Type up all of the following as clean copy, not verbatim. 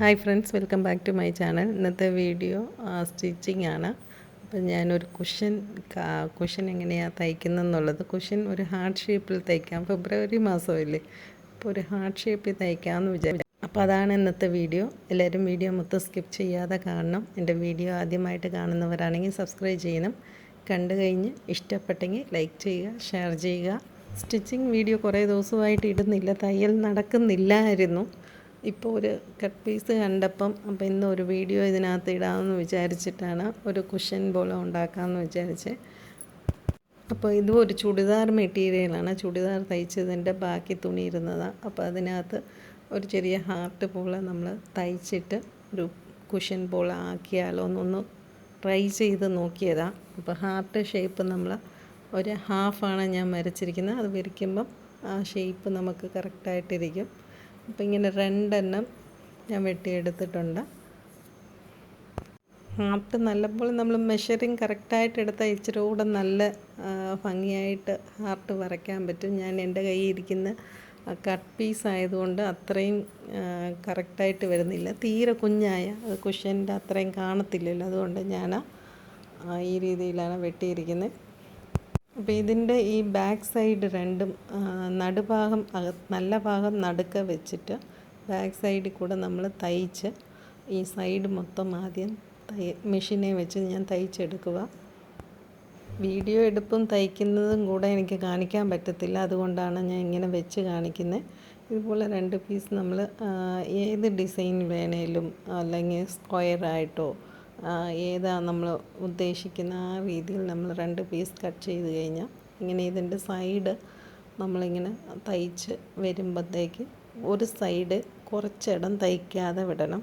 Hi friends, welcome back to my channel. ഇന്നത്തെ video stitching ആണ്. അപ്പം ഞാനൊരു കുഷൻ എങ്ങനെയാണ് തയ്ക്കുന്നതെന്നുള്ളത്. കുഷൻ ഒരു ഹാർട്ട് ഷേപ്പിൽ തയ്ക്കാം. ഫെബ്രുവരി മാസമല്ലേ, അപ്പോൾ ഒരു ഹാർട്ട് ഷേപ്പിൽ തയ്ക്കാമെന്ന് വിചാരിച്ചു. അപ്പോൾ അതാണ് ഇന്നത്തെ വീഡിയോ. എല്ലാവരും വീഡിയോ മൊത്തം സ്കിപ്പ് ചെയ്യാതെ കാണണം. എൻ്റെ വീഡിയോ ആദ്യമായിട്ട് കാണുന്നവരാണെങ്കിൽ സബ്സ്ക്രൈബ് ചെയ്യണം. കണ്ടു കഴിഞ്ഞ് ഇഷ്ടപ്പെട്ടെങ്കിൽ ലൈക്ക് ചെയ്യുക, ഷെയർ ചെയ്യുക. സ്റ്റിച്ചിങ് വീഡിയോ കുറേ ദിവസമായിട്ട് ഇടുന്നില്ല, തയ്യൽ നടക്കുന്നില്ലായിരുന്നു. ഇപ്പോൾ ഒരു കട്ട് പീസ് കണ്ടപ്പം അപ്പോൾ ഇന്ന് ഒരു വീഡിയോ ഇതിനകത്ത് ഇടാമെന്ന് വിചാരിച്ചിട്ടാണ് ഒരു കുഷൻ പോലെ ഉണ്ടാക്കാമെന്ന് വിചാരിച്ചത്. അപ്പോൾ ഇതും ഒരു ചുടിദാർ മെറ്റീരിയലാണ്. ചുടിദാർ തയ്ച്ചതിൻ്റെ ബാക്കി തുണി ഇരുന്നതാണ്. അപ്പോൾ അതിനകത്ത് ഒരു ചെറിയ ഹാർട്ട് പോലെ നമ്മൾ തയ്ച്ചിട്ട് ഒരു കുഷൻ പോലെ ആക്കിയാലോ എന്നൊന്ന് ട്രൈ ചെയ്ത് നോക്കിയതാണ്. അപ്പോൾ ഹാർട്ട് ഷേപ്പ് നമ്മൾ ഒരു ഹാഫാണ് ഞാൻ വരച്ചിരിക്കുന്നത്. അത് വരയ്ക്കുമ്പം ആ ഷേപ്പ് നമുക്ക് കറക്റ്റായിട്ടിരിക്കും. അപ്പോൾ ഇങ്ങനെ രണ്ടെണ്ണം ഞാൻ വെട്ടിയെടുത്തിട്ടുണ്ട്. ഹാർട്ട് നല്ലപോലെ നമ്മൾ മെഷറിങ് കറക്റ്റായിട്ട് എടുത്താൽ ഇച്ചിരി കൂടെ നല്ല ഭംഗിയായിട്ട് ഹാർട്ട് വരയ്ക്കാൻ പറ്റും. ഞാൻ എൻ്റെ കയ്യിൽ ഇരിക്കുന്ന കട്ട് പീസ് ആയതുകൊണ്ട് അത്രയും കറക്റ്റായിട്ട് വരുന്നില്ല. തീരെ കുഞ്ഞായ കുഷ്യൻ്റെ അത്രയും കാണത്തില്ലല്ലോ, അതുകൊണ്ട് ഞാൻ ഈ രീതിയിലാണ് വെട്ടിയിരിക്കുന്നത്. അപ്പോൾ ഇതിൻ്റെ ഈ ബാക്ക് സൈഡ് രണ്ടും നടുഭാഗം നല്ല ഭാഗം നടുക്ക വെച്ചിട്ട് ബാക്ക് സൈഡിൽ കൂടെ നമ്മൾ തയ്ച്ച് ഈ സൈഡ് മൊത്തം ആദ്യം മെഷീനെ വെച്ച് ഞാൻ തയ്ച്ചെടുക്കുക. വീഡിയോ എടുപ്പും തയ്ക്കുന്നതും കൂടെ എനിക്ക് കാണിക്കാൻ പറ്റത്തില്ല, അതുകൊണ്ടാണ് ഞാൻ ഇങ്ങനെ വെച്ച് കാണിക്കുന്നത്. ഇതുപോലെ രണ്ട് പീസ് നമ്മൾ ഏത് ഡിസൈൻ വേണേലും അല്ലെങ്കിൽ സ്ക്വയറായിട്ടോ ഏതാ നമ്മൾ ഉദ്ദേശിക്കുന്ന ആ രീതിയിൽ നമ്മൾ രണ്ട് പീസ് കട്ട് ചെയ്ത് കഴിഞ്ഞാൽ ഇങ്ങനെ ഇതിൻ്റെ സൈഡ് നമ്മളിങ്ങനെ തയ്ച്ച് വരുമ്പോഴത്തേക്ക് ഒരു സൈഡ് കുറച്ചിടം തയ്ക്കാതെ വിടണം.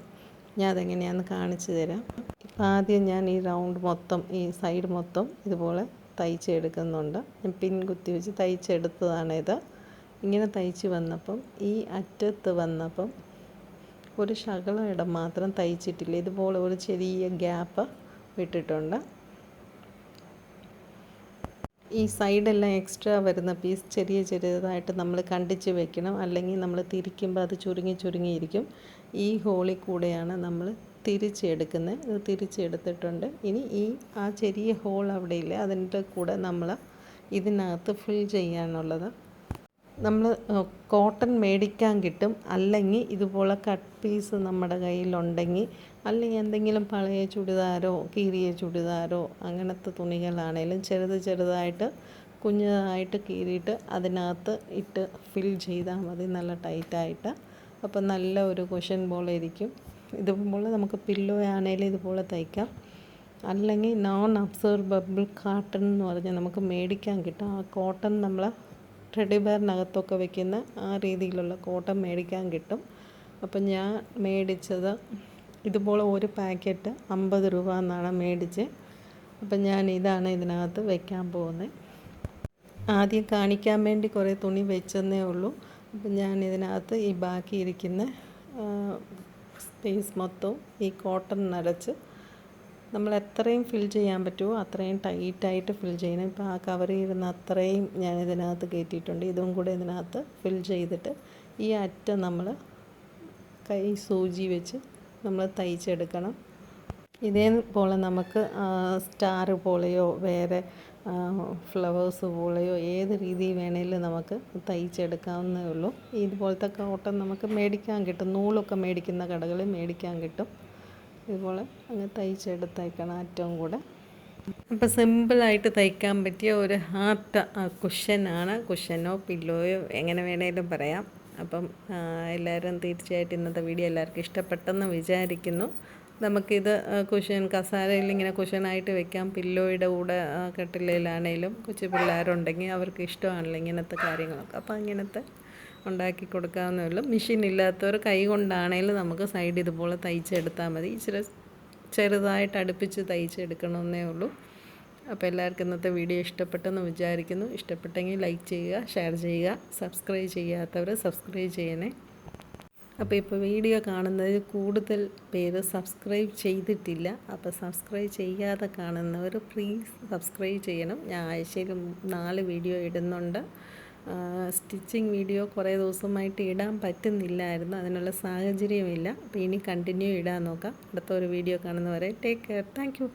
ഞാൻ അതെങ്ങനെയാണെന്ന് കാണിച്ചു തരാം. ഇപ്പം ആദ്യം ഞാൻ ഈ റൗണ്ട് മൊത്തം ഈ സൈഡ് മൊത്തം ഇതുപോലെ തയ്ച്ചെടുക്കുന്നുണ്ട്. ഞാൻ പിൻ കുത്തി വെച്ച് തയ്ച്ചെടുത്തതാണിത്. ഇങ്ങനെ തയ്ച്ച് വന്നപ്പം ഈ അറ്റത്ത് വന്നപ്പം ഒരു ശകലം ഇടം മാത്രം തയ്ച്ചിട്ടില്ല. ഇതുപോലെ ഒരു ചെറിയ ഗ്യാപ്പ് വിട്ടിട്ടുണ്ട്. ഈ സൈഡെല്ലാം എക്സ്ട്രാ വരുന്ന പീസ് ചെറിയതായിട്ട് നമ്മൾ കണ്ടിച്ച് വെക്കണം, അല്ലെങ്കിൽ നമ്മൾ തിരിക്കുമ്പോൾ അത് ചുരുങ്ങിയിരിക്കും. ഈ ഹോളിൽ കൂടെയാണ് നമ്മൾ തിരിച്ചെടുക്കുന്നത്. ഇത് തിരിച്ചെടുത്തിട്ടുണ്ട്. ഇനി ആ ചെറിയ ഹോൾ അവിടെ ഇല്ല, അതിൻ്റെ കൂടെ നമ്മൾ ഇതിനകത്ത് ഫിൽ ചെയ്യാനുള്ളത്. നമ്മൾ കോട്ടൺ മേടിക്കാൻ കിട്ടും, അല്ലെങ്കിൽ ഇതുപോലെ കട്ട് പീസ് നമ്മുടെ കയ്യിലുണ്ടെങ്കിൽ, അല്ലെങ്കിൽ എന്തെങ്കിലും പഴയ ചുടിദാരോ കീറിയ ചുടിദാരോ അങ്ങനത്തെ തുണികളാണേലും ചെറുതായിട്ട് കുഞ്ഞതായിട്ട് കീറിയിട്ട് അതിനകത്ത് ഇട്ട് ഫിൽ ചെയ്താൽ മതി, നല്ല ടൈറ്റായിട്ട്. അപ്പോൾ നല്ല ഒരു കുഷൻ പോലെ ഇരിക്കും. ഇതുപോലെ നമുക്ക് പില്ലോ ആണെങ്കിലും ഇതുപോലെ തയ്ക്കാം, അല്ലെങ്കിൽ നോൺ അബ്സോർബിൾ കോട്ടൺ എന്ന് പറഞ്ഞാൽ നമുക്ക് മേടിക്കാൻ കിട്ടും. ആ കോട്ടൺ നമ്മൾ ടെഡി ബെയറിനകത്തൊക്കെ വെക്കുന്ന ആ രീതിയിലുള്ള കോട്ടൺ മേടിക്കാൻ കിട്ടും. അപ്പം ഞാൻ മേടിച്ചത് ഇതുപോലെ ഒരു പാക്കറ്റ് 50 രൂപ എന്നാണ് മേടിച്ചത്. അപ്പം ഞാൻ ഇതാണ് ഇതിനകത്ത് വെക്കാൻ പോകുന്നത്. ആദ്യം കാണിക്കാൻ വേണ്ടി കുറേ തുണി വെച്ചെന്നേ ഉള്ളൂ. അപ്പം ഞാൻ ഇതിനകത്ത് ഈ ബാക്കി ഇരിക്കുന്ന സ്പേസ് മൊത്തവും ഈ കോട്ടൺ നിറച്ച് നമ്മൾ എത്രയും ഫിൽ ചെയ്യാൻ പറ്റുമോ അത്രയും ടൈറ്റായിട്ട് ഫിൽ ചെയ്യണം. ഇപ്പോൾ ആ കവർ ചെയ്യുന്ന അത്രയും ഞാൻ ഇതിനകത്ത് കയറ്റിയിട്ടുണ്ട്. ഇതും കൂടെ ഇതിനകത്ത് ഫിൽ ചെയ്തിട്ട് ഈ അറ്റം നമ്മൾ കൈ സൂചി വെച്ച് നമ്മൾ തയ്ച്ചെടുക്കണം. ഇതേപോലെ നമുക്ക് സ്റ്റാർ പോലെയോ വേറെ ഫ്ലവേഴ്സ് പോലെയോ ഏത് രീതിയിൽ വേണേലും നമുക്ക് തയ്ച്ചെടുക്കാവുന്നേ ഉള്ളൂ. ഇതുപോലത്തെ കോട്ടൺ നമുക്ക് മേടിക്കാൻ കിട്ടും, നൂലൊക്കെ മേടിക്കുന്ന കടകളിൽ മേടിക്കാൻ കിട്ടും. ഇതുപോലെ അങ്ങ് തയ്ച്ചെടുത്തേക്കണം അറ്റവും കൂടെ. അപ്പോൾ സിമ്പിളായിട്ട് തയ്ക്കാൻ പറ്റിയ ഒരു ഹാർട്ട് കുഷനാണ്. കുഷനോ പില്ലോയോ എങ്ങനെ വേണേലും പറയാം. അപ്പം എല്ലാവരും തീർച്ചയായിട്ടും ഇന്നത്തെ വീഡിയോ എല്ലാവർക്കും ഇഷ്ടപ്പെട്ടെന്ന് വിചാരിക്കുന്നു. നമുക്കിത് കുഷൻ കസാരയിൽ ഇങ്ങനെ കുഷനായിട്ട് വെക്കാം. പില്ലോയുടെ കൂടെ കട്ടിലേലാണേലും കൊച്ചു പിള്ളേരുണ്ടെങ്കിൽ അവർക്ക് ഇഷ്ടമാണല്ലോ ഇങ്ങനത്തെ കാര്യങ്ങളൊക്കെ. അപ്പോൾ ഇങ്ങനത്തെ ഉണ്ടാക്കി കൊടുക്കാവുന്നേ ഉള്ളൂ. മെഷീൻ ഇല്ലാത്തവർ കൈ കൊണ്ടാണേലും നമുക്ക് സൈഡ് ഇതുപോലെ തയ്ച്ചെടുത്താൽ മതി. ഇച്ചിരി ചെറുതായിട്ട് അടുപ്പിച്ച് തയ്ച്ചെടുക്കണമെന്നേ ഉള്ളൂ. അപ്പോൾ എല്ലാവർക്കും ഇന്നത്തെ വീഡിയോ ഇഷ്ടപ്പെട്ടെന്ന് വിചാരിക്കുന്നു. ഇഷ്ടപ്പെട്ടെങ്കിൽ ലൈക്ക് ചെയ്യുക, ഷെയർ ചെയ്യുക. സബ്സ്ക്രൈബ് ചെയ്യാത്തവർ സബ്സ്ക്രൈബ് ചെയ്യണേ. അപ്പോൾ ഇപ്പോൾ വീഡിയോ കാണുന്നതിൽ കൂടുതൽ പേര് സബ്സ്ക്രൈബ് ചെയ്തിട്ടില്ല. അപ്പോൾ സബ്സ്ക്രൈബ് ചെയ്യാതെ കാണുന്നവർ പ്ലീസ് സബ്സ്ക്രൈബ് ചെയ്യണം. ഞാൻ ആഴ്ചയിൽ 4 വീഡിയോ ഇടുന്നുണ്ട്. സ്റ്റിച്ചിങ് വീഡിയോ കുറേ ദിവസമായിട്ട് ഇടാൻ പറ്റുന്നില്ലായിരുന്നു, അതിനുള്ള സാഹചര്യമില്ല. അപ്പോൾ ഇനി കണ്ടിന്യൂ ഇടാൻ നോക്കാം. അടുത്ത ഒരു വീഡിയോ കാണുന്നവരെ ടേക്ക് കെയർ. Thank you.